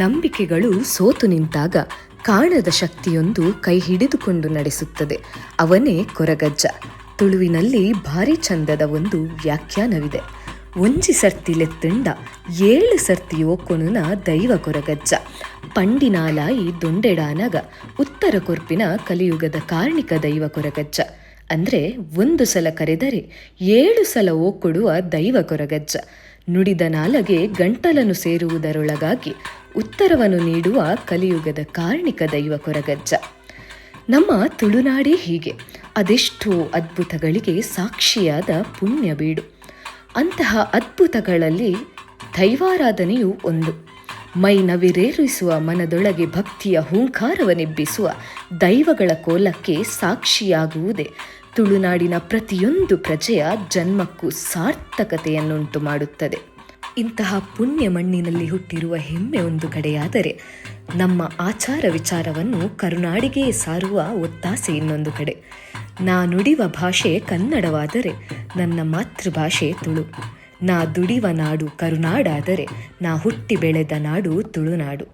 ನಂಬಿಕೆಗಳು ಸೋತು ನಿಂತಾಗ ಕಾಣದ ಶಕ್ತಿಯೊಂದು ಕೈ ಹಿಡಿದುಕೊಂಡು ನಡೆಸುತ್ತದೆ. ಅವನೇ ಕೊರಗಜ್ಜ. ತುಳುವಿನಲ್ಲಿ ಭಾರಿ ಚಂದದ ಒಂದು ವ್ಯಾಖ್ಯಾನವಿದೆ. ಒಂಜಿ ಸರ್ತಿಲೆತ್ತುಂಡ 7 ಸರ್ತಿಯೋ ಕೊನುನ ದೈವ ಕೊರಗಜ್ಜ. ಪಂಡಿನಾಲಾಯಿ ದೊಂಡೆಡಾನಗ ಉತ್ತರ ಕೊರ್ಪಿನ ಕಲಿಯುಗದ ಕಾರ್ಣಿಕ ದೈವ ಕೊರಗಜ್ಜ. ಅಂದರೆ 1 ಸಲ ಕರೆದರೆ 7 ಸಲ ಓಕೊಡುವ ದೈವ ಕೊರಗಜ್ಜ. ನುಡಿದ ನಾಲಗೆ ಗಂಟಲನ್ನು ಸೇರುವುದರೊಳಗಾಗಿ ಉತ್ತರವನ್ನು ನೀಡುವ ಕಲಿಯುಗದ ಕಾರ್ಣಿಕ ದೈವ ಕೊರಗಜ್ಜ. ನಮ್ಮ ತುಳುನಾಡೇ ಹೀಗೆ ಅದೆಷ್ಟೋ ಅದ್ಭುತಗಳಿಗೆ ಸಾಕ್ಷಿಯಾದ ಪುಣ್ಯ ಬೀಡು. ಅಂತಹ ಅದ್ಭುತಗಳಲ್ಲಿ ದೈವಾರಾಧನೆಯು ಒಂದು. ಮೈ ನವಿರೇರಿಸುವ ಮನದೊಳಗೆ ಭಕ್ತಿಯ ಹೂಂಕಾರವನ್ನೆಬ್ಬಿಸುವ ದೈವಗಳ ಕೋಲಕ್ಕೆ ಸಾಕ್ಷಿಯಾಗುವುದೇ ತುಳುನಾಡಿನ ಪ್ರತಿಯೊಂದು ಪ್ರಜೆಯ ಜನ್ಮಕ್ಕೂ ಸಾರ್ಥಕತೆಯನ್ನುಂಟು ಮಾಡುತ್ತದೆ. ಇಂತಹ ಪುಣ್ಯ ಮಣ್ಣಿನಲ್ಲಿ ಹುಟ್ಟಿರುವ ಹೆಮ್ಮೆ ಒಂದು ಕಡೆಯಾದರೆ, ನಮ್ಮ ಆಚಾರ ವಿಚಾರವನ್ನು ಕರುನಾಡಿಗೆ ಸಾರುವ ಒತ್ತಾಸೆ ಇನ್ನೊಂದು ಕಡೆ. ನಾ ನುಡಿವ ಭಾಷೆ ಕನ್ನಡವಾದರೆ ನನ್ನ ಮಾತೃಭಾಷೆ ತುಳು. ನಾ ದುಡಿವ ನಾಡು ಕರುನಾಡಾದರೆ ನಾ ಹುಟ್ಟಿ ಬೆಳೆದ ನಾಡು ತುಳುನಾಡು.